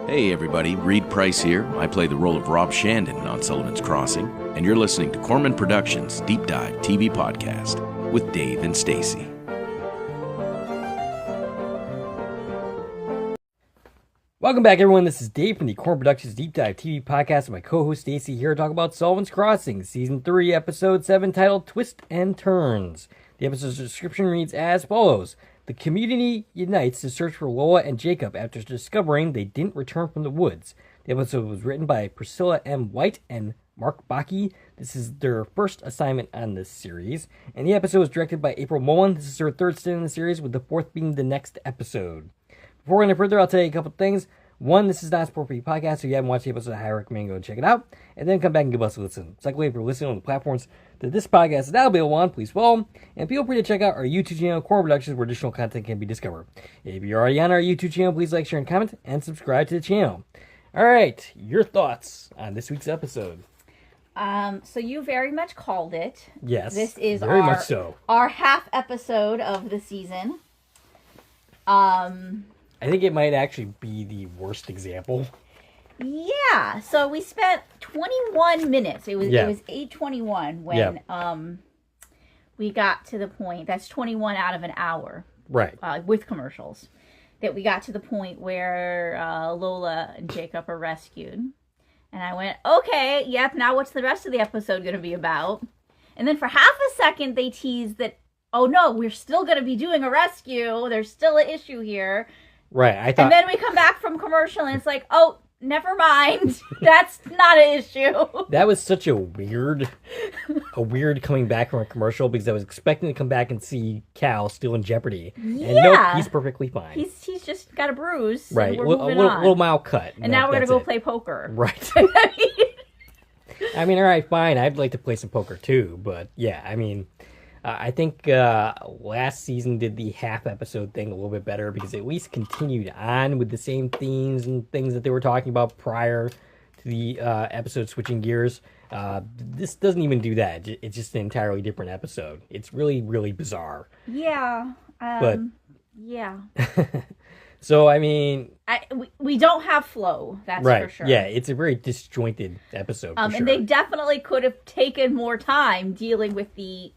Hey everybody, Reed Price here. I play the role of Rob Shandon on Sullivan's Crossing, and you're listening to Corman Productions' Deep Dive TV Podcast with Dave and Stacie. Welcome back, everyone. This is Dave from the Corman Productions Deep Dive TV Podcast with my co-host Stacie here to talk about Sullivan's Crossing, Season 3, Episode 7, titled Twist and Turns. The episode's description reads as follows. The community unites to search for Lola and Jacob after discovering they didn't return from the woods. The episode was written by Priscilla M. White and Mark Bakke. This is their first assignment on this series. And the episode was directed by April Mullen. This is her third stint in the series, with the fourth being the next episode. Before we go any further, I'll tell you a couple things. One, this is not a sport for you podcast, so if you haven't watched the episode, I highly recommend go and check it out, and then come back and give us a listen. Secondly, if you're listening on the platforms that this podcast is now available on, please follow, and feel free to check out our YouTube channel, Corman Productions, where additional content can be discovered. If you're already on our YouTube channel, please like, share, and comment, and subscribe to the channel. All right, your thoughts on this week's episode? So you very much called it. Yes, this is very much so. Our half episode of the season. I think it might actually be the worst example. Yeah. So we spent 21 minutes. It was 8:21 when we got to the point. That's 21 out of an hour. Right. With commercials. That we got to the point where Lola and Jacob are rescued. And I went, okay, yep, now what's the rest of the episode going to be about? And then for half a second they teased that, oh no, we're still going to be doing a rescue. There's still an issue here. Right, I thought... And then we come back from commercial and it's like, oh, never mind. That's not an issue. That was such a weird coming back from a commercial, because I was expecting to come back and see Cal still in jeopardy. Yeah. And nope, he's perfectly fine. He's just got a bruise. Right, And we're moving on. little mild cut. And now we're going to go play poker. Right. I mean, all right, fine. I'd like to play some poker too, but yeah, I mean... I think last season did the half episode thing a little bit better, because it at least continued on with the same themes and things that they were talking about prior to the episode switching gears. This doesn't even do that. It's just an entirely different episode. It's really, really bizarre. Yeah. But yeah. So, I mean... We don't have flow, that's right. for sure. Yeah, it's a very disjointed episode, for sure. And they definitely could have taken more time dealing with the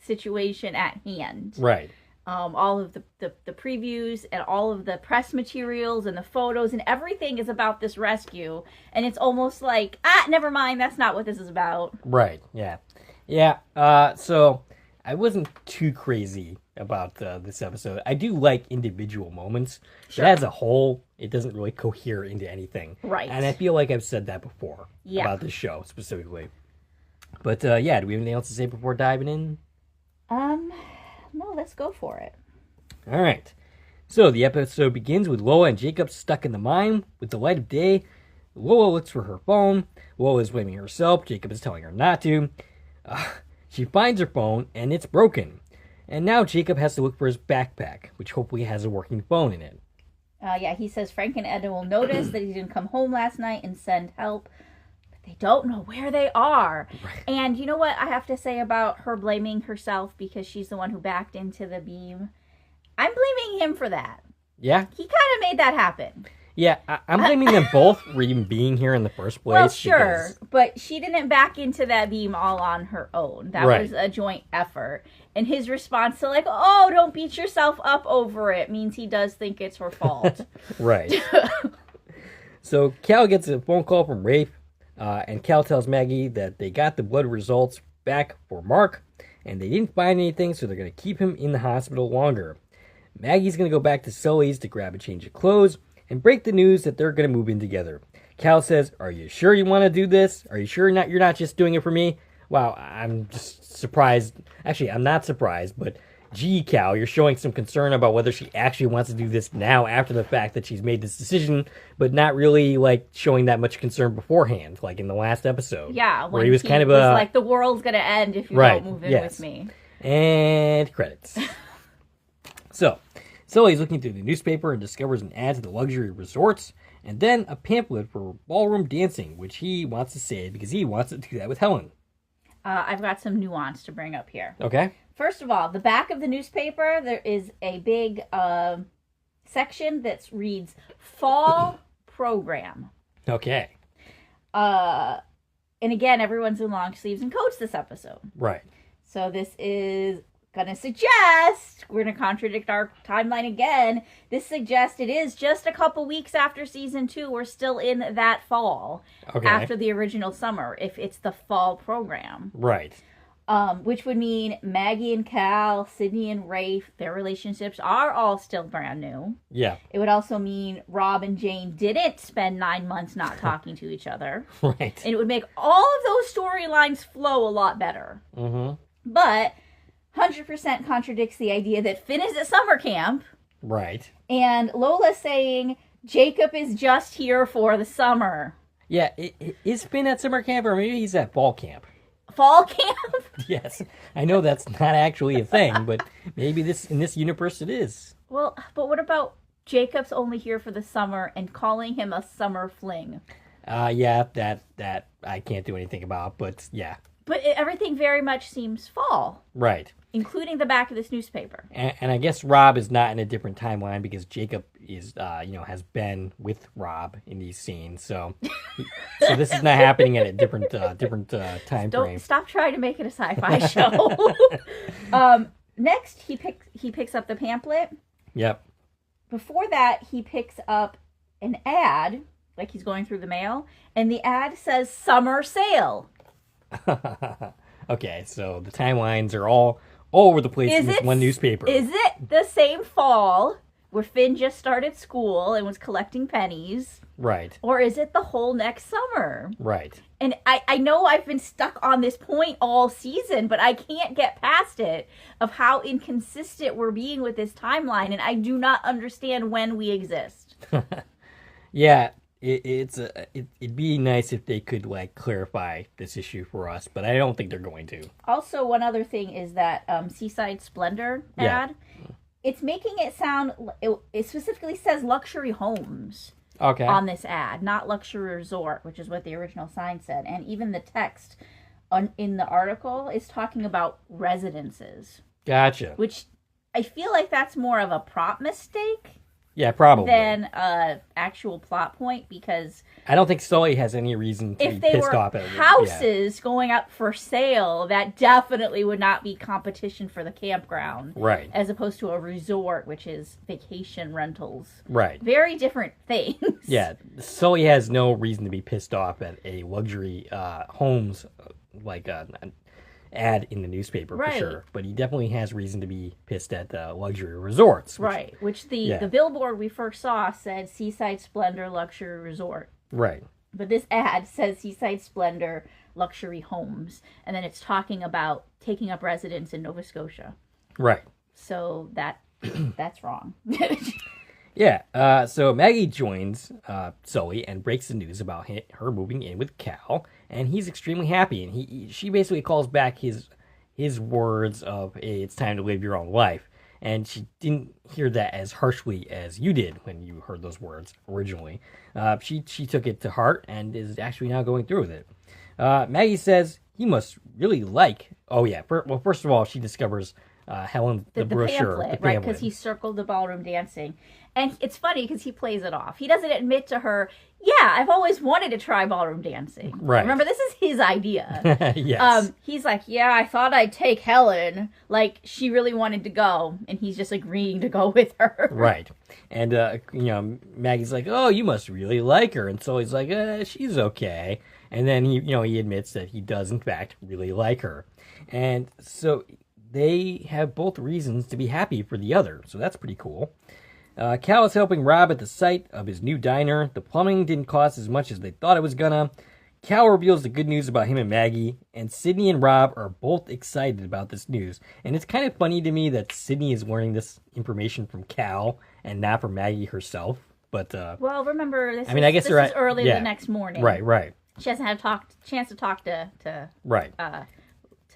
situation at hand. Right. All of the previews and all of the press materials and the photos and everything is about this rescue, and it's almost like, never mind, that's not what this is about. Right. Yeah. So I wasn't too crazy about this episode. I do like individual moments, sure. But as a whole, it doesn't really cohere into anything. Right. And I feel like I've said that before about this show specifically. But do we have anything else to say before diving in? No, let's go for it. All right. So the episode begins with Lola and Jacob stuck in the mine. With the light of day, Lola looks for her phone. Lola is blaming herself. Jacob is telling her not to. She finds her phone, and it's broken. And now Jacob has to look for his backpack, which hopefully has a working phone in it. He says Frank and Edna will notice that he didn't come home last night and send help. They don't know where they are. Right. And you know what I have to say about her blaming herself because she's the one who backed into the beam? I'm blaming him for that. Yeah? He kind of made that happen. Yeah, I'm blaming them both for even being here in the first place. Well, sure, but she didn't back into that beam all on her own. That was a joint effort. And his response to oh, don't beat yourself up over it, means he does think it's her fault. Right. So Cal gets a phone call from Rafe. And Cal tells Maggie that they got the blood results back for Mark, and they didn't find anything, so they're going to keep him in the hospital longer. Maggie's going to go back to Sully's to grab a change of clothes and break the news that they're going to move in together. Cal says, "Are you sure you want to do this? Are you sure you're not just doing it for me?" Wow, I'm just surprised. Actually, I'm not surprised, but gee, Cal, you're showing some concern about whether she actually wants to do this now after the fact that she's made this decision, but not really showing that much concern beforehand, like in the last episode. Yeah, where he was kind of like, the world's gonna end if you don't move in with me. And credits. So, Sully's looking through the newspaper and discovers an ad to the luxury resorts, and then a pamphlet for ballroom dancing, which he wants to save because he wants to do that with Helen. I've got some nuance to bring up here. Okay. First of all, the back of the newspaper, there is a big section that reads Fall program. Okay. And again, everyone's in long sleeves and coats this episode. Right. So this is going to suggest, we're going to contradict our timeline again, this suggests it is just a couple weeks after season 2. We're still in that fall. Okay. After the original summer, if it's the fall program. Right. Which would mean Maggie and Cal, Sydney and Rafe, their relationships are all still brand new. Yeah. It would also mean Rob and Jane didn't spend 9 months not talking to each other. Right. And it would make all of those storylines flow a lot better. Mm-hmm. But 100% contradicts the idea that Finn is at summer camp. Right. And Lola saying Jacob is just here for the summer. Yeah, is Finn at summer camp, or maybe he's at fall camp? Fall camp? Yes. I know that's not actually a thing, but maybe in this universe it is. Well, but what about Jacob's only here for the summer and calling him a summer fling? Yeah, that I can't do anything about, but yeah. But everything very much seems fall. Right. Including the back of this newspaper. And I guess Rob is not in a different timeline because Jacob is, has been with Rob in these scenes. So this is not happening at a different time frame. Stop trying to make it a sci-fi show. Next, he picks up the pamphlet. Yep. Before that, he picks up an ad, like he's going through the mail, and the ad says summer sale. Okay, so the timelines are all over the place in this one newspaper. Is it the same fall where Finn just started school and was collecting pennies? Right. Or is it the whole next summer? Right. And I know I've been stuck on this point all season, but I can't get past it of how inconsistent we're being with this timeline, and I do not understand when we exist. Yeah, it'd be nice if they could clarify this issue for us, but I don't think they're going to. Also, one other thing is that Seaside Splendor ad. Yeah. It's making it sound. It specifically says luxury homes. Okay. On this ad, not luxury resort, which is what the original sign said, and even the text in the article is talking about residences. Gotcha. Which I feel like that's more of a prop mistake. Yeah, probably. Than an actual plot point, because I don't think Sully has any reason to be pissed off at it. If they were houses going up for sale, that definitely would not be competition for the campground. Right. As opposed to a resort, which is vacation rentals. Right. Very different things. Yeah, Sully has no reason to be pissed off at a luxury homes an ad in the newspaper, right, for sure. But he definitely has reason to be pissed at the luxury resorts. Which the billboard we first saw said Seaside Splendor Luxury Resort. Right. But this ad says Seaside Splendor Luxury Homes. And then it's talking about taking up residence in Nova Scotia. Right. So that's wrong. Yeah, so Maggie joins Sully and breaks the news about her moving in with Cal, and he's extremely happy. And she basically calls back his words of, hey, it's time to live your own life. And she didn't hear that as harshly as you did when you heard those words originally. She took it to heart and is actually now going through with it. Maggie says he must really like... Oh, yeah. First of all, she discovers Helen the brochure. Pamphlet, right? Because he circled the ballroom dancing. And it's funny because he plays it off. He doesn't admit to her, yeah, I've always wanted to try ballroom dancing. Right. Remember, this is his idea. Yes. He's like, yeah, I thought I'd take Helen. Like, she really wanted to go. And he's just agreeing to go with her. Right. And, Maggie's like, oh, you must really like her. And so he's like, she's okay. And then he admits that he does, in fact, really like her. And so they have both reasons to be happy for the other. So that's pretty cool. Cal is helping Rob at the site of his new diner. The plumbing didn't cost as much as they thought it was gonna. Cal reveals the good news about him and Maggie, and Sydney and Rob are both excited about this news. And it's kind of funny to me that Sydney is learning this information from Cal and not from Maggie herself. But well, remember, this is early the next morning. Right. She hasn't had a chance to talk to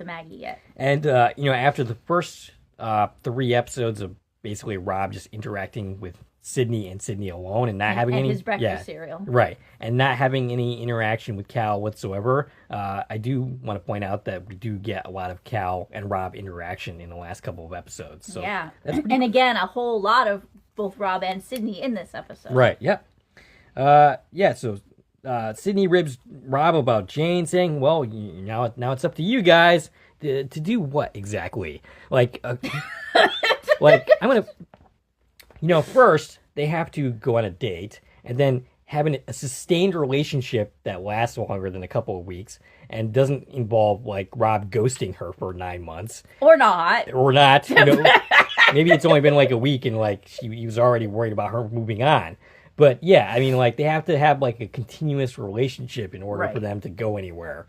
Maggie yet. And after the first 3 episodes of basically Rob just interacting with Sydney and Sydney alone and not having any his breakfast cereal. Right. And not having any interaction with Cal whatsoever. I do want to point out that we do get a lot of Cal and Rob interaction in the last couple of episodes. So yeah. And again, a whole lot of both Rob and Sydney in this episode. Right, yep. So Sydney ribs Rob about Jane, saying, well, now it's up to you guys to do what exactly? Like, like, I'm going to, first, they have to go on a date, and then having a sustained relationship that lasts longer than a couple of weeks and doesn't involve, like, Rob ghosting her for 9 months. Or not. Maybe it's only been, like, a week, and, like, he was already worried about her moving on. But, yeah, I mean, like, they have to have, like, a continuous relationship in order for them to go anywhere.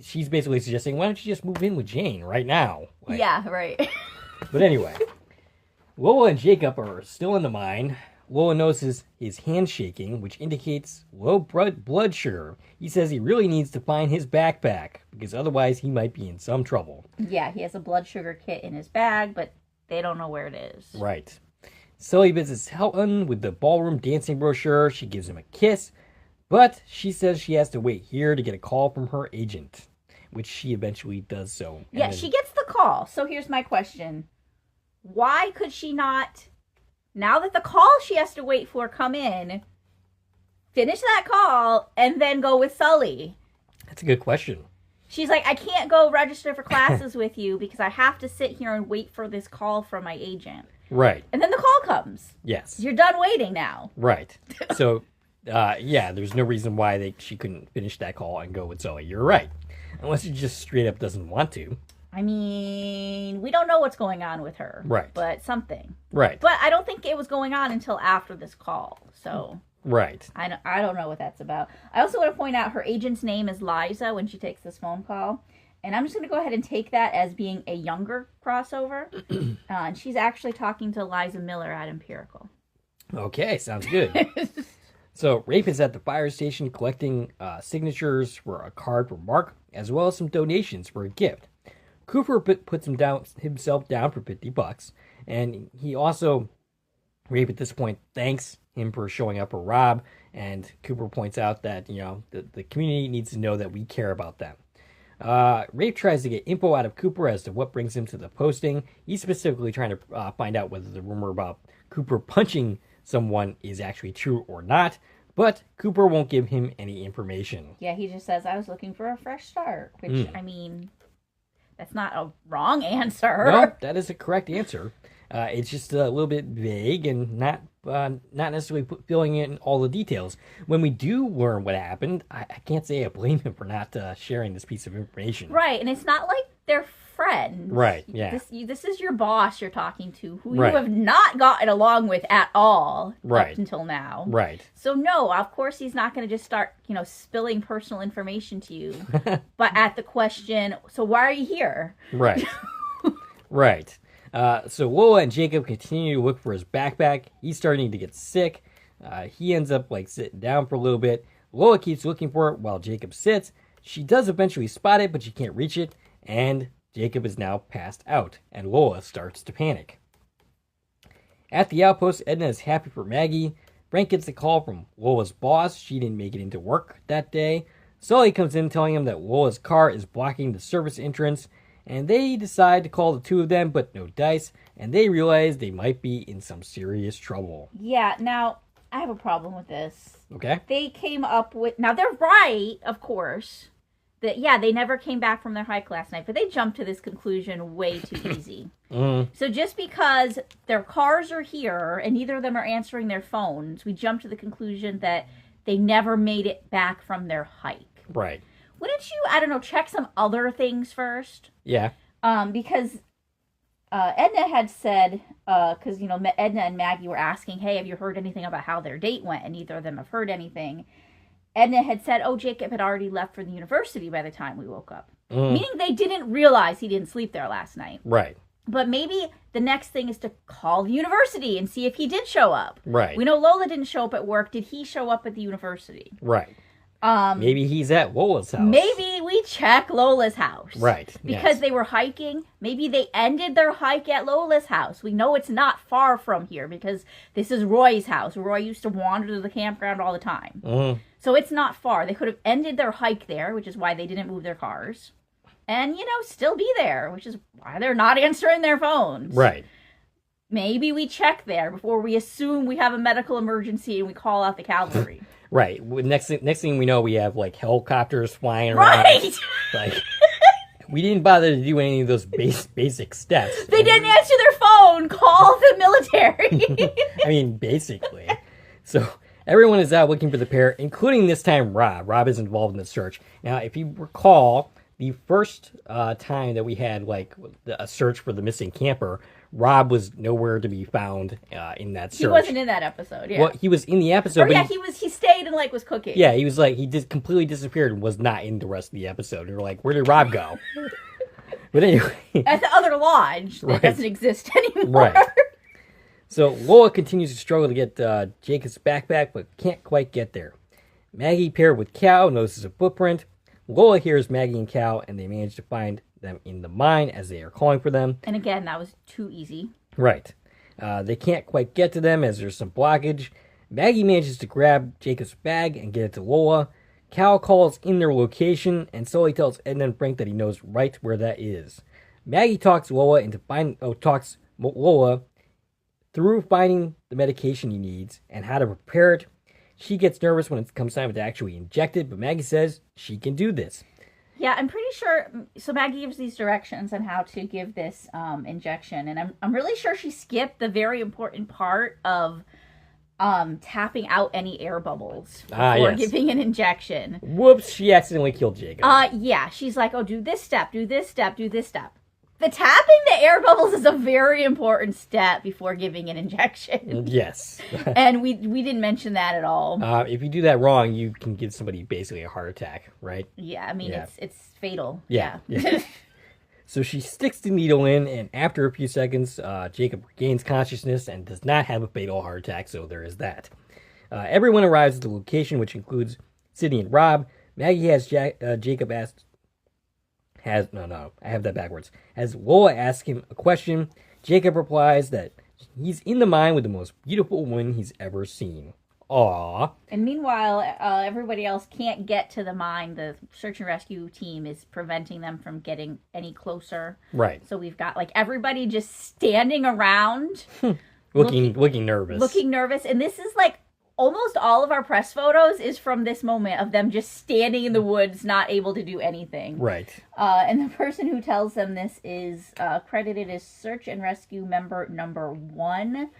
She's basically suggesting, why don't you just move in with Jane right now? Like, yeah, right. But anyway, Lola and Jacob are still in the mine. Lola notices his hand shaking, which indicates low blood sugar. He says he really needs to find his backpack, because otherwise he might be in some trouble. Yeah, he has a blood sugar kit in his bag, but they don't know where it is. Right. Sully visits Helen with the ballroom dancing brochure. She gives him a kiss, but she says she has to wait here to get a call from her agent, which she eventually does so. Yeah, she gets the call. So here's my question. Why could she not, now that the call she has to wait for come in, finish that call and then go with Sully? That's a good question. She's like, I can't go register for classes with you because I have to sit here and wait for this call from my agent. Right. And then the call comes. Yes. You're done waiting now. Right. So, there's no reason why she couldn't finish that call and go with Sully. You're right. Unless she just straight up doesn't want to. I mean, we don't know what's going on with her. Right. But something. Right. But I don't think it was going on until after this call. So. Right. I don't know what that's about. I also want to point out her agent's name is Liza when she takes this phone call. And I'm just going to go ahead and take that as being a younger crossover. And she's actually talking to Liza Miller at Empirical. Okay, sounds good. So, Rafe is at the fire station collecting signatures for a card for Mark, as well as some donations for a gift. Cooper puts himself down for $50, and he also, Rafe at this point, thanks him for showing up for Rob, and Cooper points out that, the community needs to know that we care about them. Rafe tries to get info out of Cooper as to what brings him to the posting. He's specifically trying to find out whether the rumor about Cooper punching someone is actually true or not, but Cooper won't give him any information. Yeah, he just says, I was looking for a fresh start, which, I mean, that's not a wrong answer. No, that is a correct answer. It's just a little bit vague and not necessarily filling in all the details. When we do learn what happened, I can't say I blame him for not sharing this piece of information. Right, and it's not like they're friends. Right, yeah. This is your boss you're talking to, who Right. you have not gotten along with at all Right. up until now. Right. So no, of course he's not going to just start, spilling personal information to you. But at the question, so why are you here? Right. Right. So Lola and Jacob continue to look for his backpack. He's starting to get sick. He ends up sitting down for a little bit. Lola keeps looking for it while Jacob sits. She does eventually spot it, but she can't reach it. And Jacob is now passed out, and Lola starts to panic. At the outpost, Edna is happy for Maggie. Frank gets a call from Lola's boss. She didn't make it into work that day. Sully comes in telling him that Lola's car is blocking the service entrance, and they decide to call the two of them, but no dice, and they realize they might be in some serious trouble. Yeah, now, I have a problem with this. Okay? They came up with... Now, they're right, of course, that, yeah, they never came back from their hike last night, but they jumped to this conclusion way too easy. So just because their cars are here, and neither of them are answering their phones, we jump to the conclusion that they never made it back from their hike. Right. Wouldn't you, check some other things first? Yeah. Because Edna had said, because, Edna and Maggie were asking, hey, have you heard anything about how their date went? And neither of them have heard anything. Edna had said, oh, Jacob had already left for the university by the time we woke up. Meaning they didn't realize he didn't sleep there last night. Right. But maybe the next thing is to call the university and see if he did show up. Right. We know Lola didn't show up at work. Did he show up at the university? Right. Maybe he's at Lola's house. Maybe we check Lola's house. Right. Because they were hiking. Maybe they ended their hike at Lola's house. We know it's not far from here because this is Roy's house. Roy used to wander to the campground all the time. So it's not far. They could have ended their hike there, which is why they didn't move their cars. And, still be there, which is why they're not answering their phones. Right. maybe we check there before we assume we have a medical emergency and we call out the cavalry. Right. Next thing we know, we have like helicopters flying around. Right. Like, we didn't bother to do any of those basic steps. They didn't answer their phone. Call the military. I mean, basically. So everyone is out looking for the pair, including this time Rob. Rob is involved in the search. Now, if you recall, the first time that we had like a search for the missing camper, Rob was nowhere to be found in that search. He wasn't in that episode. Yeah. Well, he was in the episode. Or, he stayed and like was cooking. Yeah, he was like he just completely disappeared and was not in the rest of the episode. And we're like, where did Rob go? But anyway, at the other lodge that doesn't exist anymore. Right. So Lola continues to struggle to get Jacob's backpack, but can't quite get there. Maggie, paired with Cal, notices a footprint. Lola hears Maggie and Cal, and they manage to find them in the mine as they are calling for them. And again, that was too easy. Right. They can't quite get to them as there's some blockage. Maggie manages to grab Jacob's bag and get it to Lola. Cal calls in their location, and Sully tells Edna and Frank that he knows right where that is. Maggie talks Lola through finding the medication he needs and how to prepare it. She gets nervous when it comes time to actually inject it, but Maggie says she can do this. Yeah, I'm pretty sure. So Maggie gives these directions on how to give this injection, and I'm really sure she skipped the very important part of tapping out any air bubbles before giving an injection. Whoops! She accidentally killed Jacob. Yeah, she's like, oh, do this step, do this step, do this step. The tapping the air bubbles is a very important step before giving an injection. Yes. And we didn't mention that at all. If you do that wrong, you can give somebody basically a heart attack, right? Yeah, I mean, it's fatal. Yeah. So she sticks the needle in, and after a few seconds, Jacob regains consciousness and does not have a fatal heart attack, so there is that. Everyone arrives at the location, which includes Sydney and Rob. Maggie has Jacob asked... As Lola asks him a question, Jacob replies that he's in the mine with the most beautiful woman he's ever seen. Aww. And meanwhile, everybody else can't get to the mine. The search and rescue team is preventing them from getting any closer. Right. So we've got like everybody just standing around. looking nervous. Looking nervous. And this is like almost all of our press photos is from this moment of them just standing in the woods, not able to do anything. Right. And the person who tells them this is credited as search and rescue member number 1,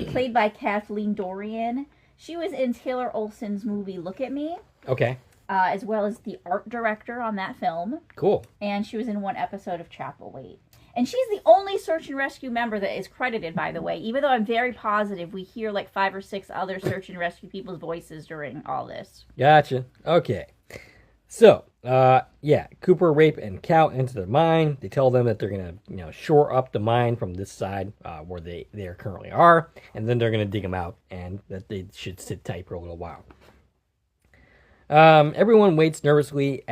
played by Kathleen Dorian. She was in Taylor Olson's movie Look at Me. Okay. As well as the art director on that film. Cool. And she was in one episode of Chapel Wait. And she's the only search and rescue member that is credited, by the way, even though I'm very positive we hear like 5 or 6 other search and rescue people's voices during all this. Gotcha. Okay. So, Cooper, Rape, and Cal enter the mine. They tell them that they're going to, shore up the mine from this side where they currently are, and then they're going to dig them out, and that they should sit tight for a little while. Everyone waits nervously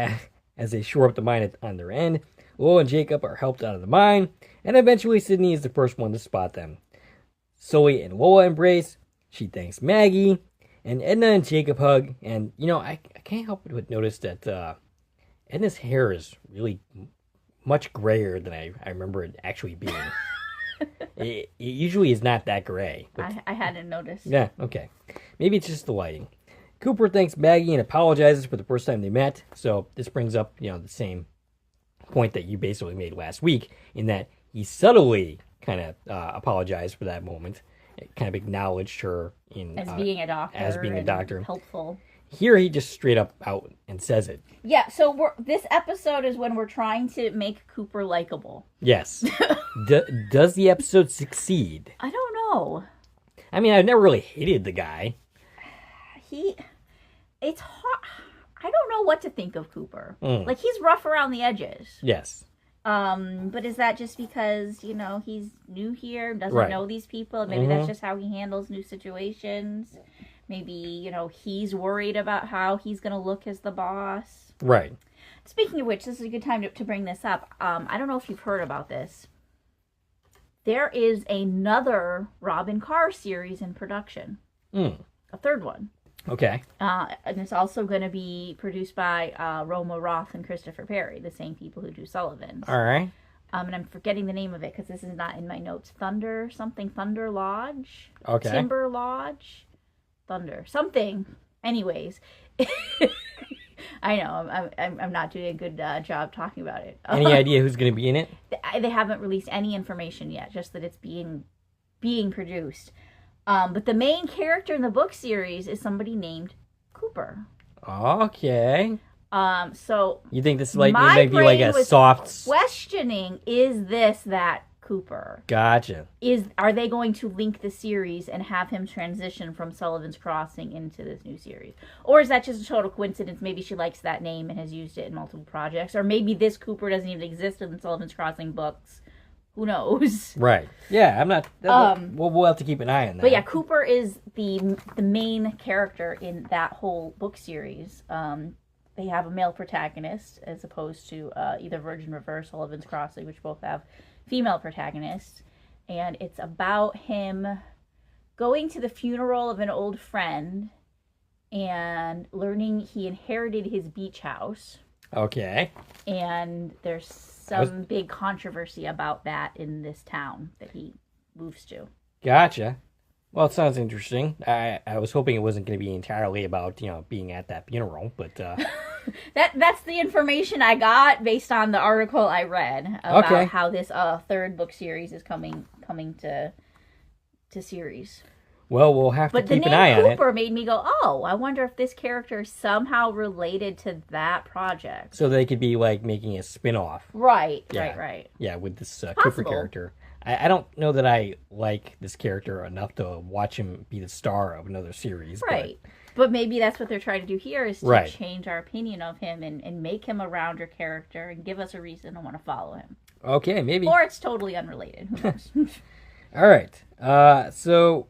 as they shore up the mine on their end. Lola and Jacob are helped out of the mine, and eventually Sydney is the first one to spot them. Sully and Lola embrace. She thanks Maggie, and Edna and Jacob hug. And, I can't help but notice that Edna's hair is really much grayer than I remember it actually being. It usually is not that gray. But... I hadn't noticed. Yeah, okay. Maybe it's just the lighting. Cooper thanks Maggie and apologizes for the first time they met. So this brings up, the same point that you basically made last week, in that he subtly kind of apologized for that moment, kind of acknowledged her as being a doctor, helpful. Here he just straight up out and says it. Yeah, so this episode is when we're trying to make Cooper likable. Yes. Does the episode succeed? I don't know. I mean, I've never really hated the guy. It's hard. I don't know what to think of Cooper. Like, he's rough around the edges. Yes. But is that just because, he's new here, doesn't know these people? Maybe that's just how he handles new situations. Maybe, he's worried about how he's going to look as the boss. Right. Speaking of which, this is a good time to bring this up. I don't know if you've heard about this. There is another Robin Carr series in production. A third one. Okay. And it's also going to be produced by Roma Roth and Christopher Perry, the same people who do Sullivan. All right. And I'm forgetting the name of it because this is not in my notes. Thunder Lodge? Okay. Timber Lodge? Thunder. Something. Anyways. I know, I'm not doing a good job talking about it. Any idea who's going to be in it? They haven't released any information yet, just that it's being produced. But the main character in the book series is somebody named Cooper. Okay. So you think this might be like a soft questioning, is this that Cooper? Gotcha. Are they going to link the series and have him transition from Sullivan's Crossing into this new series? Or is that just a total coincidence? Maybe she likes that name and has used it in multiple projects. Or maybe this Cooper doesn't even exist in the Sullivan's Crossing books. Who knows? Right. Yeah, I'm not... we'll have to keep an eye on that. But yeah, Cooper is the main character in that whole book series. They have a male protagonist as opposed to either Virgin River, Sullivan's Crossing, which both have female protagonists. And it's about him going to the funeral of an old friend and learning he inherited his beach house. Okay. And there's some big controversy about that in this town that he moves to. Gotcha. Well, it sounds interesting. I was hoping it wasn't going to be entirely about, being at that funeral, but... That's the information I got based on the article I read about how this third book series is coming to series. Well, we'll have to keep an eye on it. But the name Cooper made me go, oh, I wonder if this character is somehow related to that project. So they could be, making a spin-off. Right. Yeah, with this Cooper character. I don't know that I like this character enough to watch him be the star of another series. Right. But maybe that's what they're trying to do here is to change our opinion of him and make him a rounder character and give us a reason to want to follow him. Okay, maybe. Or it's totally unrelated. Who knows? All right. So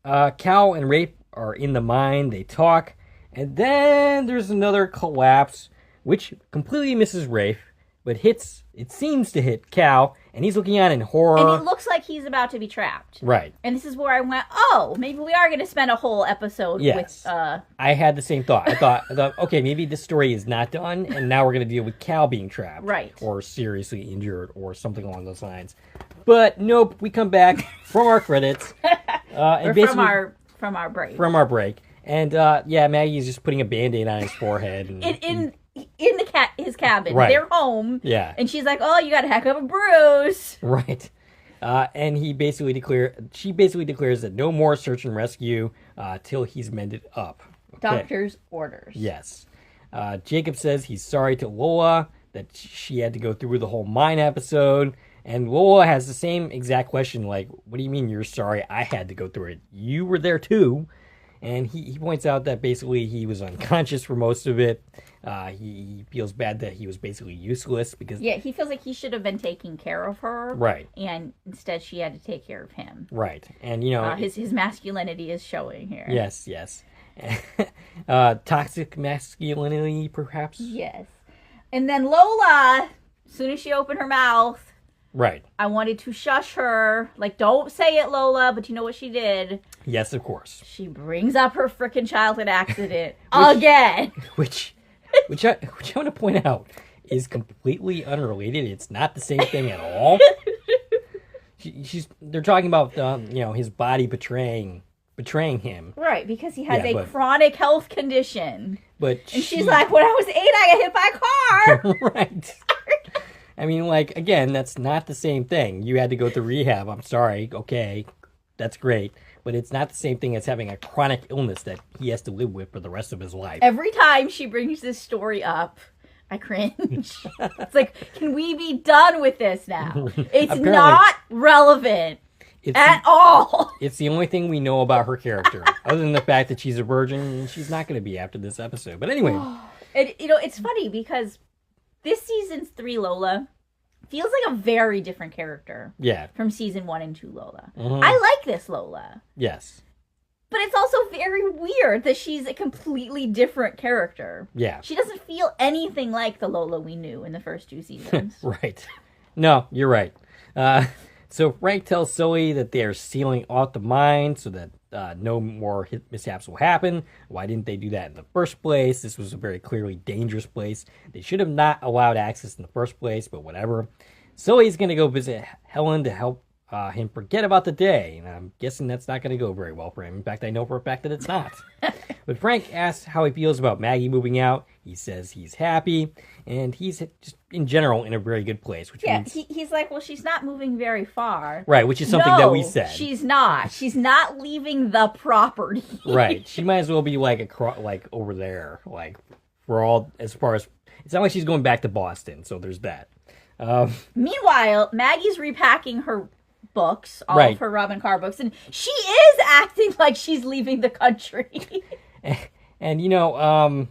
Cal and Rafe are in the mine. They talk. And then there's another collapse, which completely misses Rafe, but it seems to hit Cal, and he's looking on in horror. And it looks like he's about to be trapped. Right. And this is where I went, oh, maybe we are going to spend a whole episode with... I had the same thought. I thought, okay, maybe this story is not done, and now we're going to deal with Cal being trapped. Right. Or seriously injured, or something along those lines. But nope, we come back from our credits. And from our break. From our break. And Maggie's just putting a Band-Aid on his forehead. And, in his cabin. Right. They're home. Yeah. And she's like, oh, you got a heck of a bruise. Right. And she basically declares that no more search and rescue till he's mended up. Okay. Doctor's orders. Yes. Jacob says he's sorry to Lola that she had to go through the whole mine episode. And Lola has the same exact question, like, what do you mean you're sorry I had to go through it? You were there too. And he points out that basically he was unconscious for most of it. He feels bad that he was basically useless because... Yeah, he feels like he should have been taking care of her. Right. And instead she had to take care of him. Right. And, his masculinity is showing here. Yes. Toxic masculinity, perhaps? Yes. And then Lola, as soon as she opened her mouth... Right. I wanted to shush her. Like, don't say it, Lola, but you know what she did? Yes, of course. She brings up her frickin' childhood accident again. Which I want to point out is completely unrelated. It's not the same thing at all. They're talking about his body betraying him. Right, because he has a chronic health condition. And she's like, when I was 8, I got hit by a car. Right. I mean, again, that's not the same thing. You had to go through rehab. I'm sorry. Okay, that's great. But it's not the same thing as having a chronic illness that he has to live with for the rest of his life. Every time she brings this story up, I cringe. It's like, can we be done with this now? It's not relevant at all. It's the only thing we know about her character. Other than the fact that she's a virgin, she's not going to be after this episode. But anyway. And, it's funny because... This season's 3 Lola feels like a very different character. Yeah. From season 1 and 2 Lola. Mm-hmm. I like this Lola. Yes. But it's also very weird that she's a completely different character. Yeah. She doesn't feel anything like the Lola we knew in the first 2 seasons. Right. No, you're right. So Frank tells Sully that they are sealing off the mine so that no more mishaps will happen. Why didn't they do that in the first place? This was a very clearly dangerous place. They should have not allowed access in the first place, but whatever. Sully's going to go visit Helen to help him forget about the day, and I'm guessing that's not going to go very well for him. In fact, I know for a fact that it's not. But Frank asks how he feels about Maggie moving out. He says he's happy, and he's just, in general, in a very good place. Which means... he's like, well, she's not moving very far. Right, which is something that we said. She's not. She's not leaving the property. Right, she might as well be like over there, like for all as far as it's not like she's going back to Boston. So there's that. Meanwhile, Maggie's repacking her books, all right. of her Robin Carr books, and she is acting like she's leaving the country. And you know, I'm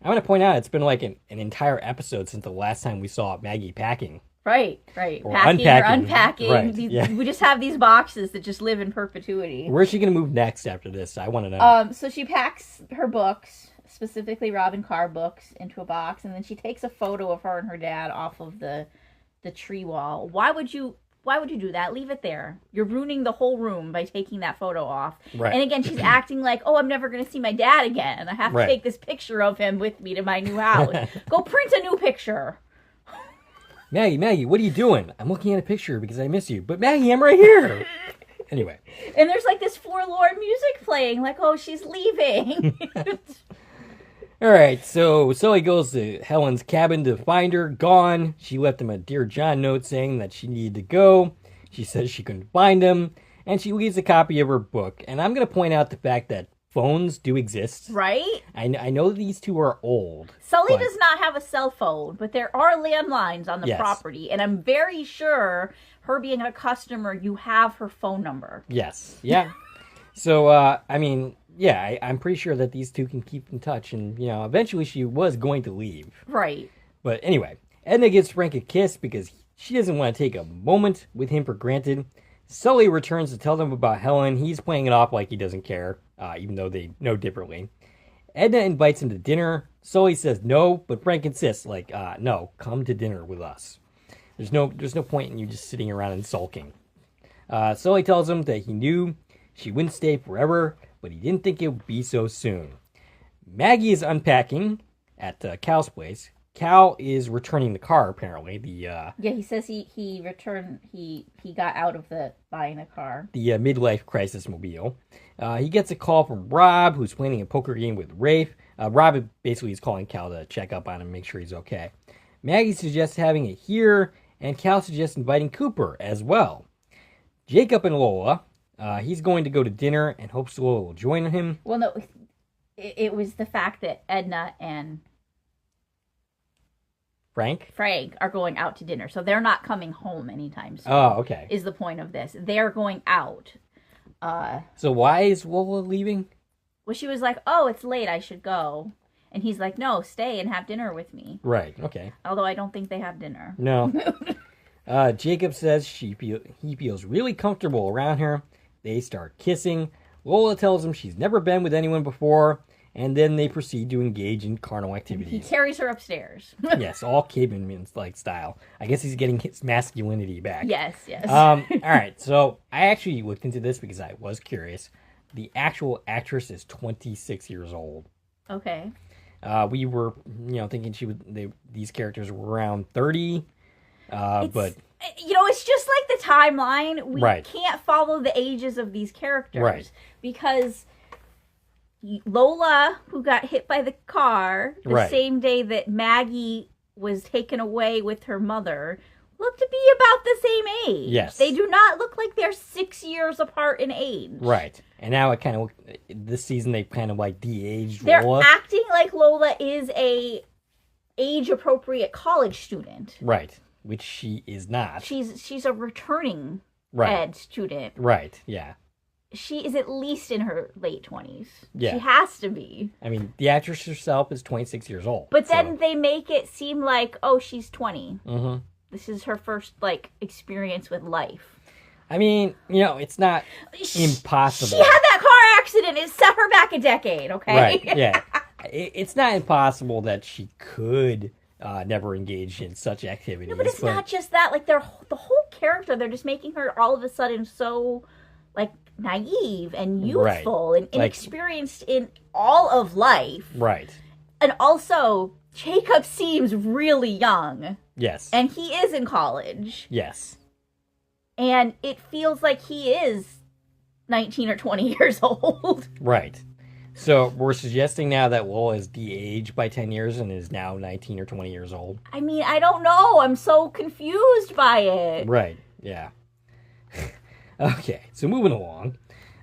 going to point out it's been like an entire episode since the last time we saw Maggie packing. Right. Or Packing unpacking. or unpacking. Right. Yeah. We just have these boxes that just live in perpetuity. Where's she going to move next after this? I want to know. So she packs her books, specifically Robin Carr books, into a box, and then she takes a photo of her and her dad off of the tree wall. Why would you do that? Leave it there. You're ruining the whole room by taking that photo off. Right. And again, she's acting like, oh, I'm never going to see my dad again. I have to take this picture of him with me to my new house. Go print a new picture. Maggie, what are you doing? I'm looking at a picture because I miss you. But Maggie, I'm right here. Anyway. And there's like this forlorn music playing, like, oh, she's leaving. All right, so Sully goes to Helen's cabin to find her. Gone. She left him a Dear John note saying that she needed to go. She says she couldn't find him. And she leaves a copy of her book. And I'm going to point out the fact that phones do exist. Right? I know these two are old. Sully does not have a cell phone, but there are landlines on the property. And I'm very sure, her being a customer, you have her phone number. Yes. Yeah. So, I mean... Yeah, I'm pretty sure that these two can keep in touch, and, you know, eventually she was going to leave. Right. But anyway, Edna gives Frank a kiss because she doesn't want to take a moment with him for granted. Sully returns to tell them about Helen. He's playing it off like he doesn't care, even though they know differently. Edna invites him to dinner. Sully says no, but Frank insists, like, no, come to dinner with us. There's no point in you just sitting around and sulking. Sully tells him that he knew she wouldn't stay forever, but he didn't think it would be so soon. Maggie is unpacking at Cal's place. Cal is returning the car, apparently. He says he returned, he got out of buying a car. The midlife crisis mobile. He gets a call from Rob, who's playing a poker game with Rafe. Rob basically is calling Cal to check up on him, make sure he's okay. Maggie suggests having it here, and Cal suggests inviting Cooper as well. Jacob and Lola... he's going to go to dinner and hopes Lola will join him. Well, no, it was the fact that Edna and Frank are going out to dinner. So they're not coming home anytime soon. Oh, okay. Is the point of this. They're going out. So why is Lola leaving? Well, she was like, oh, it's late, I should go. And he's like, no, stay and have dinner with me. Right, okay. Although I don't think they have dinner. No. Jacob says he feels really comfortable around her. They start kissing. Lola tells him she's never been with anyone before, and then they proceed to engage in carnal activities. He carries her upstairs. Yes, all caveman-like style. I guess he's getting his masculinity back. Yes. All right, so I actually looked into this because I was curious. The actual actress is 26 years old. Okay. We were, thinking these characters were around 30, but... it's just like the timeline. We right. can't follow the ages of these characters. Right. Because Lola, who got hit by the car the same day that Maggie was taken away with her mother, look to be about the same age. Yes. They do not look like they're 6 years apart in age. Right. And now it kind of, this season they kind of like de-aged They're Lola. acting like Lola is a age-appropriate college student. Right. Which she is not. She's a returning ed student. Right, yeah. She is at least in her late 20s. Yeah. She has to be. I mean, the actress herself is 26 years old. But then they make it seem like, oh, she's 20. Mm-hmm. This is her first, experience with life. I mean, it's not impossible. She had that car accident. It set her back a decade, okay? Right, yeah. It's not impossible that she could... never engaged in such activities. No, but it's not just that. The whole character, they're just making her all of a sudden so, naive and youthful and inexperienced in all of life. Right. And also, Jacob seems really young. Yes. And he is in college. Yes. And it feels like he is 19 or 20 years old. Right. So we're suggesting now that Will is de-aged by 10 years and is now 19 or 20 years old. I mean, I don't know. I'm so confused by it. Right. Yeah. Okay. So moving along.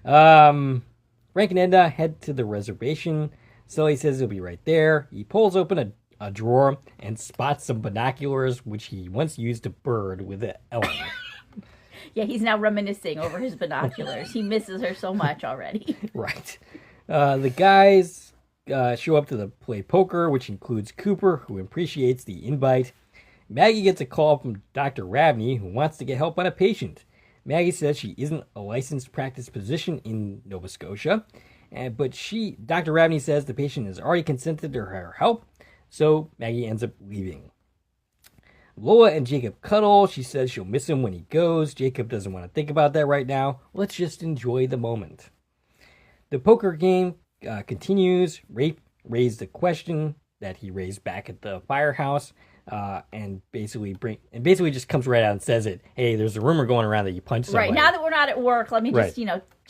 Frank and Edna head to the reservation. Sully says he'll be right there. He pulls open a drawer and spots some binoculars, which he once used to bird with Ellen. Yeah, he's now reminiscing over his binoculars. He misses her so much already. Right. The guys show up to play poker, which includes Cooper, who appreciates the invite. Maggie gets a call from Dr. Ravney, who wants to get help on a patient. Maggie says she isn't a licensed practice physician in Nova Scotia, but Dr. Ravney says the patient has already consented to her help, so Maggie ends up leaving. Lola and Jacob cuddle. She says she'll miss him when he goes. Jacob doesn't want to think about that right now. Let's just enjoy the moment. The poker game continues. Rafe raised a question that he raised back at the firehouse, and basically just comes right out and says it. Hey, there's a rumor going around that you punched somebody. Right, now that we're not at work, let me just,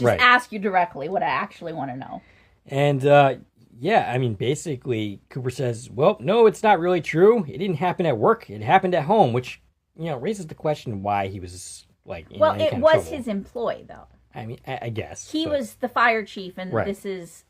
Right. ask you directly what I actually want to know. And, yeah, I mean, basically, Cooper says, well, no, it's not really true. It didn't happen at work. It happened at home, which, raises the question why he was, like, in any kind of trouble. His employee, though. I mean, I guess. He was the fire chief, and Right. this is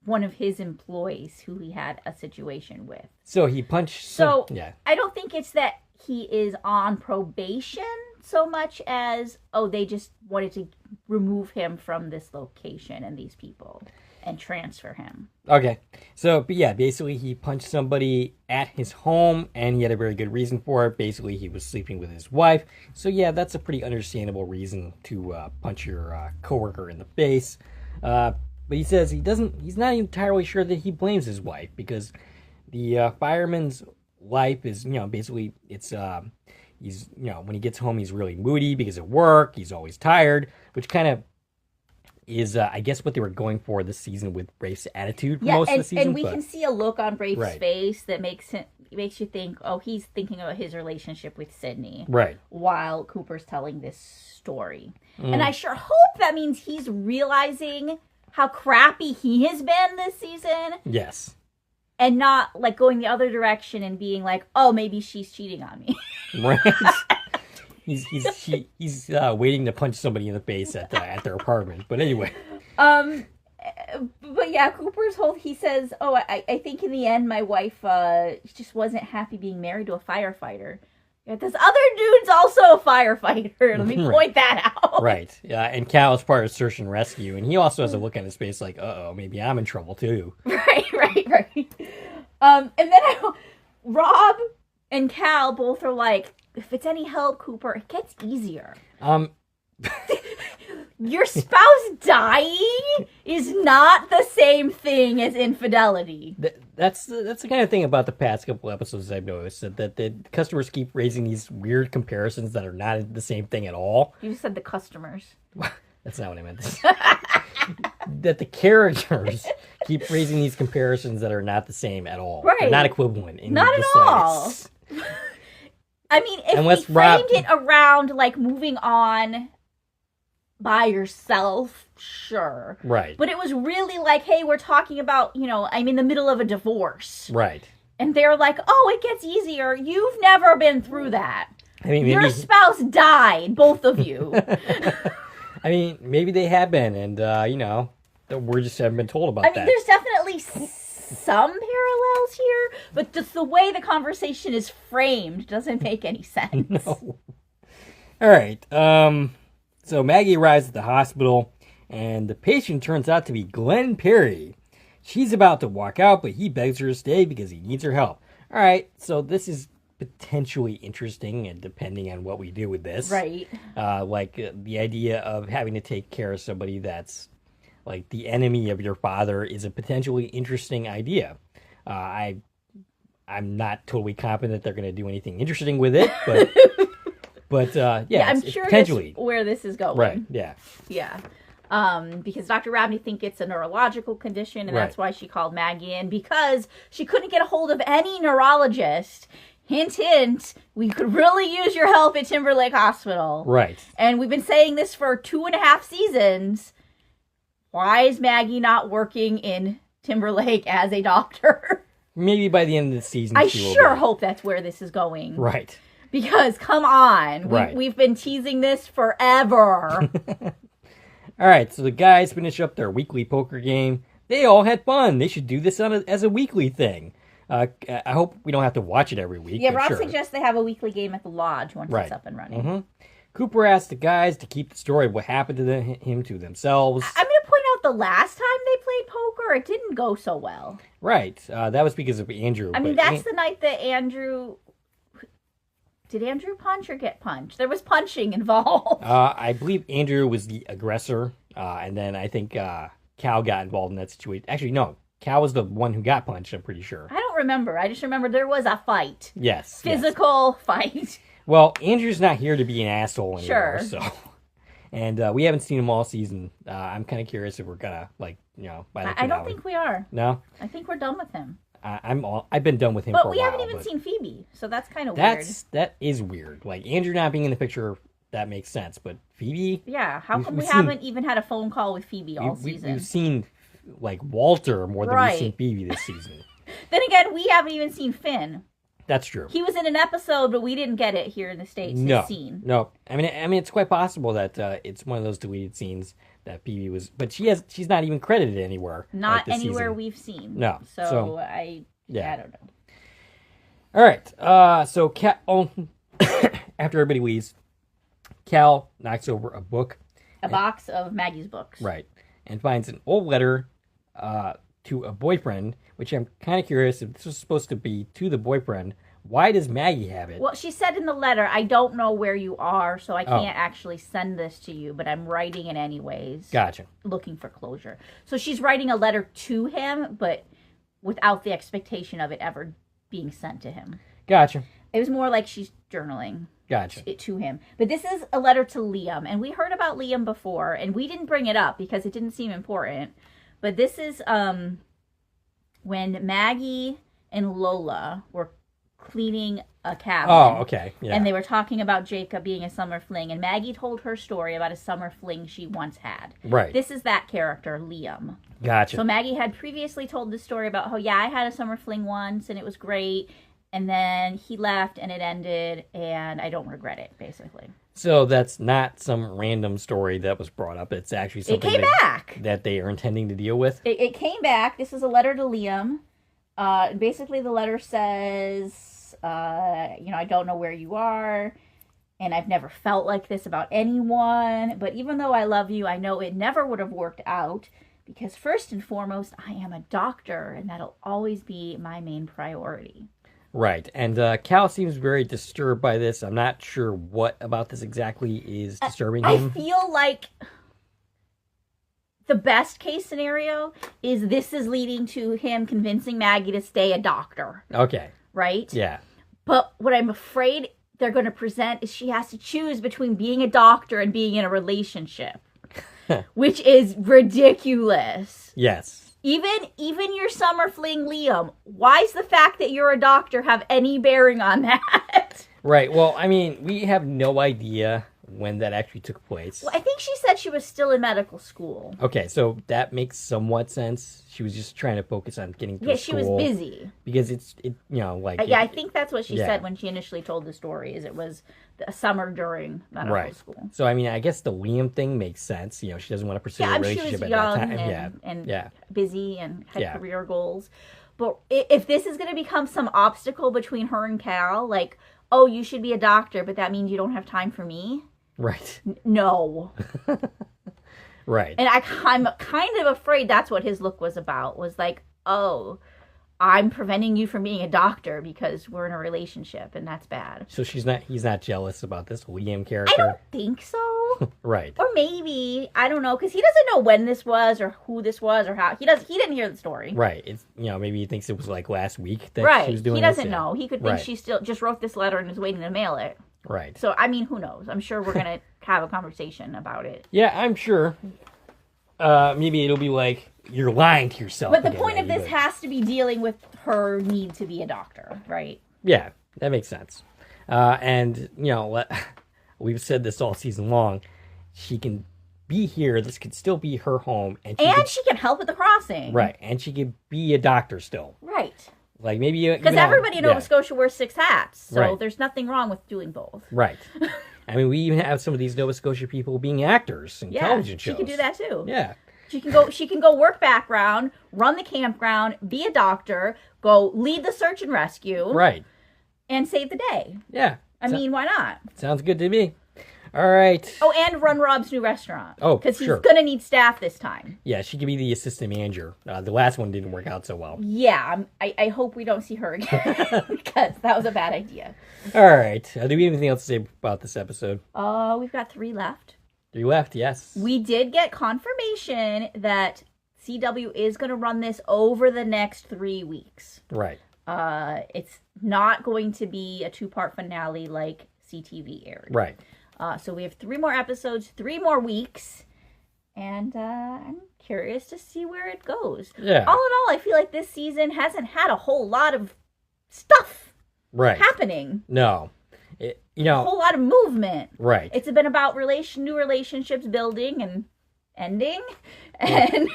one of his employees who he had a situation with. So he punched... So, yeah. I don't think it's that he is on probation so much as, they just wanted to remove him from this location and these people and transfer him. Okay. So, but yeah, basically he punched somebody at his home, and he had a very good reason for it. Basically, he was sleeping with his wife. So, yeah, that's a pretty understandable reason to punch your coworker in the face. But he says he's not entirely sure that he blames his wife, because the fireman's life is, basically it's, he's, when he gets home, he's really moody because of work. He's always tired, which kind of is, I guess, what they were going for this season with Rafe's attitude for most of the season. And we can see a look on Rafe's Right. face that makes you think, he's thinking about his relationship with Sydney. Right. While Cooper's telling this story. And I sure hope that means he's realizing how crappy he has been this season. Yes. And not, like, going the other direction and being like, oh, maybe she's cheating on me. Right. He's waiting to punch somebody in the face at their apartment. But anyway. But yeah, he says, I think in the end my wife just wasn't happy being married to a firefighter. Yeah, this other dude's also a firefighter. Let me point that out. Right. Yeah, and Cal is part of search and rescue, and he also has a look on his face like, uh-oh, maybe I'm in trouble too. Right. And then Rob and Cal both are like, if it's any help, Cooper, it gets easier. Your spouse dying is not the same thing as infidelity. That's the kind of thing about the past couple episodes I've noticed, that the customers keep raising these weird comparisons that are not the same thing at all. You said the customers. That's not what I meant. That the characters keep raising these comparisons that are not the same at all. Right. They're not equivalent. Not at all. I mean, if we framed it around, like, moving on by yourself, sure. Right. But it was really like, hey, we're talking about, I'm in the middle of a divorce. Right. And they're like, it gets easier. You've never been through that. I mean, your spouse died, both of you. I mean, maybe they have been, and, we just haven't been told about that. I mean, there's definitely some parallels here, but just the way the conversation is framed doesn't make any sense. No. All right. So Maggie arrives at the hospital, and the patient turns out to be Glenn Perry. She's about to walk out, but he begs her to stay because he needs her help. All right, so this is potentially interesting, and depending on what we do with this. Right. The idea of having to take care of somebody that's like the enemy of your father is a potentially interesting idea. I'm not totally confident they're going to do anything interesting with it, but yeah, I'm sure potentially that's where this is going. Right. Yeah. Yeah. because Dr. Rabney thinks it's a neurological condition, and that's why she called Maggie in, because she couldn't get a hold of any neurologist. Hint, hint, we could really use your help at Timberlake Hospital. Right. And we've been saying this for 2.5 seasons. Why is Maggie not working in Timberlake as a doctor? Maybe by the end of the season, I sure hope that's where this is going. Right. Because, come on, we've been teasing this forever. All right, so the guys finish up their weekly poker game. They all had fun. They should do this as a weekly thing. I hope we don't have to watch it every week. Yeah, Rob suggests they have a weekly game at the lodge once it's up and running. Mm-hmm. Cooper asked the guys to keep the story of what happened to him to themselves. I'm going to point out the last time they played poker, it didn't go so well. Right. That was because of Andrew. I mean, that's the night that Andrew... Did Andrew punch or get punched? There was punching involved. I believe Andrew was the aggressor, and then I think Cal got involved in that situation. Actually, no. Cal was the one who got punched, I'm pretty sure. I don't remember. I just remember there was a fight. Yes. Physical fight. Well, Andrew's not here to be an asshole anymore, Sure. so... And we haven't seen him all season. I'm kind of curious if we're gonna, by the I don't think we are. No? I think we're done with him. I've been done with him for a while. But we haven't even seen Phoebe, so that's kind of weird. That is weird. Like, Andrew not being in the picture, that makes sense. But Phoebe? Yeah, how come we haven't even had a phone call with Phoebe all season? We've seen, Walter more than we've seen Phoebe this season. Then again, we haven't even seen Finn. That's true. He was in an episode, but we didn't get it here in the States. No, his scene. No. I mean, it's quite possible that it's one of those deleted scenes that Phoebe was, but she's not even credited anywhere. Not anywhere season. we've seen. No. So I don't know. All right. So Cal, after everybody leaves, Cal knocks over a book, a box of Maggie's books, right, and finds an old letter to a boyfriend, which I'm kind of curious if this was supposed to be to the boyfriend. Why does Maggie have it? Well, she said in the letter, I don't know where you are, so I can't actually send this to you, but I'm writing it anyways. Gotcha. Looking for closure. So she's writing a letter to him, but without the expectation of it ever being sent to him. Gotcha. It was more like she's journaling. Gotcha. It to him. But this is a letter to Liam, and we heard about Liam before, and we didn't bring it up because it didn't seem important. But this is when Maggie and Lola were cleaning a cabin. Oh, okay. Yeah. And they were talking about Jacob being a summer fling, and Maggie told her story about a summer fling she once had. Right. This is that character, Liam. Gotcha. So Maggie had previously told this story about, I had a summer fling once, and it was great, and then he left, and it ended, and I don't regret it, basically. So that's not some random story that was brought up. It's actually something that they are intending to deal with. It came back. This is a letter to Liam. Basically, the letter says, I don't know where you are, and I've never felt like this about anyone. But even though I love you, I know it never would have worked out because first and foremost, I am a doctor, and that'll always be my main priority. Right, and Cal seems very disturbed by this. I'm not sure what about this exactly is disturbing him. I feel like the best case scenario is this is leading to him convincing Maggie to stay a doctor. Okay. Right? Yeah. But what I'm afraid they're going to present is she has to choose between being a doctor and being in a relationship, which is ridiculous. Yes. Even your summer fling, Liam, why's the fact that you're a doctor have any bearing on that? Right. Well, I mean, we have no idea when that actually took place. Well, I think she said she was still in medical school. Okay, so that makes somewhat sense. She was just trying to focus on getting through school. Yeah, she was busy. Because I think that's what she said when she initially told the story, is it was a summer during medical school. So, I mean, I guess the Liam thing makes sense. She doesn't want to pursue a relationship at that time. And busy and had career goals. But if this is going to become some obstacle between her and Cal, you should be a doctor, but that means you don't have time for me. Right. No. Right. And I'm kind of afraid that's what his look was about, was like, I'm preventing you from being a doctor because we're in a relationship, and that's bad. So he's not jealous about this Liam character? I don't think so. Right. Or maybe, I don't know, because he doesn't know when this was or who this was or how. He didn't hear the story. Right. It's maybe he thinks it was last week that she was doing this. He doesn't know. He could think she still just wrote this letter and is waiting to mail it. Right. So, I mean, who knows? I'm sure we're going to have a conversation about it. Yeah, I'm sure. maybe it'll be like, you're lying to yourself. But the point of this has to be dealing with her need to be a doctor, right? Yeah, that makes sense. And, we've said this all season long. She can be here. This could still be her home. And she can help with the crossing. Right. And she could be a doctor still. Right. Like maybe... Because everybody in Nova Scotia wears 6 hats. So right. There's nothing wrong with doing both. Right. I mean, we even have some of these Nova Scotia people being actors in television shows. She can do that too. Yeah. She can go work background, run the campground, be a doctor, go lead the search and rescue. Right. And save the day. Yeah. I mean, why not? Sounds good to me. All right. Oh, and run Rob's new restaurant. Oh, because he's going to need staff this time. Yeah, she could be the assistant manager. The last one didn't work out so well. Yeah, I hope we don't see her again because that was a bad idea. All right. Do we have anything else to say about this episode? We've got 3 left. 3 left, yes. We did get confirmation that CW is going to run this over the next 3 weeks. Right. It's not going to be a 2-part finale like CTV aired. Right. So we have 3 more episodes, 3 more weeks, and I'm curious to see where it goes. Yeah. All in all, I feel like this season hasn't had a whole lot of stuff happening. No. A whole lot of movement. Right. It's been about new relationships building and ending. And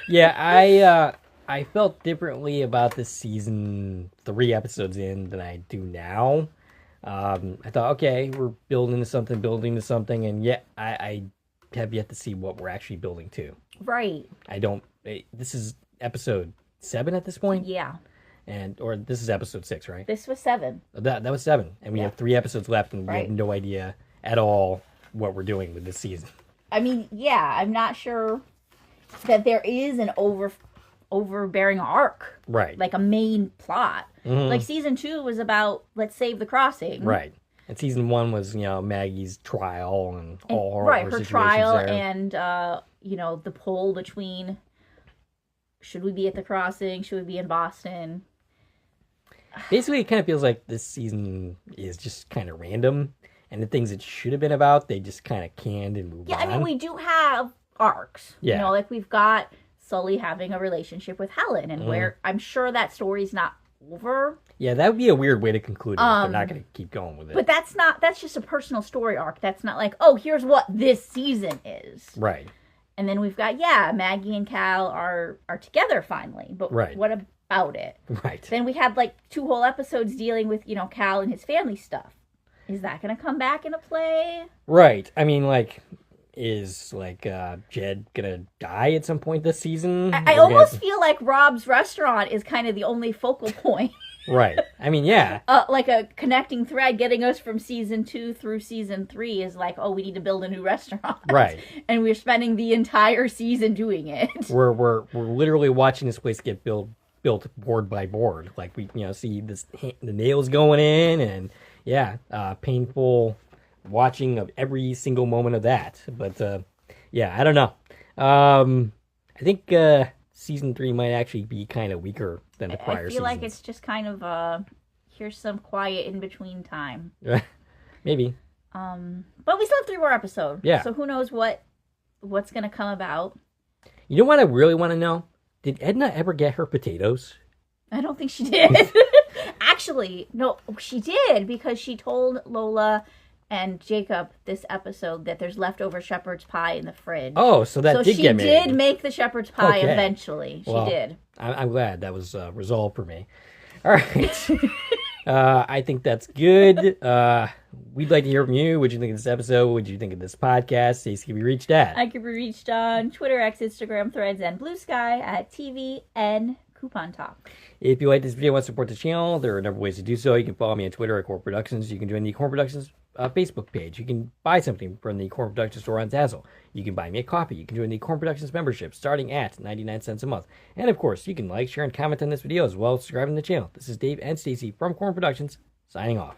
yeah, I felt differently about this season 3 episodes in than I do now. I thought, okay, we're building to something, and yet I have yet to see what we're actually building to. Right. This is episode 7 at this point? Yeah. Or this is episode 6, right? This was 7. That was 7, and we have 3 episodes left, and we have no idea at all what we're doing with this season. I mean, yeah, I'm not sure that there is an overbearing arc. Right. Like a main plot. Mm-hmm. Like season 2 was about let's save the crossing. Right. And season 1 was, Maggie's trial and all her trial there. And the pull between should we be at the crossing, should we be in Boston? Basically, it kind of feels like this season is just kind of random, and the things it should have been about, they just kind of canned and moved on. Yeah, I mean, we do have arcs. Yeah. Like we've got Sully having a relationship with Helen, and where I'm sure that story's not over. Yeah, that would be a weird way to conclude it. They're not going to keep going with it. But that's just a personal story arc. That's not like, oh, here's what this season is. Right. And then we've got, Maggie and Cal are together finally. But what about it? Right. Then we had like 2 whole episodes dealing with, Cal and his family stuff. Is that going to come back into play? Right. I mean, is Jed gonna die at some point this season? I almost feel like Rob's restaurant is kind of the only focal point. Right. I mean, yeah. Like a connecting thread getting us from season 2 through season 3 is like, oh, we need to build a new restaurant. Right. And we're spending the entire season doing it. We're literally watching this place get built board by board. Like we see the nails going in, and painful watching of every single moment of that. But I don't know. I think season 3 might actually be kind of weaker than the prior seasons. I feel like it's just kind of here's some quiet in between time. Maybe. But we still have 3 more episodes. Yeah. So who knows what's going to come about. You know what I really want to know? Did Edna ever get her potatoes? I don't think she did. Actually, no, she did, because she told Lola and Jacob this episode that there's leftover shepherd's pie in the fridge. Oh, so that did get made. So she did make the shepherd's pie eventually. She did. I'm glad that was resolved for me. All right. I think that's good. We'd like to hear from you. What did you think of this episode? What did you think of this podcast? Stacie can be reached at. I can be reached on Twitter, X, Instagram, Threads, and Blue Sky at TV and Coupon Talk. If you like this video and want to support the channel, there are a number of ways to do so. You can follow me on Twitter at Core Productions. You can join the Core Productions Facebook page. You can buy something from the Core Productions store on Zazzle. You can buy me a coffee. You can join the Core Productions membership starting at 99 cents a month. And of course, you can like, share, and comment on this video as well as subscribing to the channel. This is Dave and Stacie from Core Productions, signing off.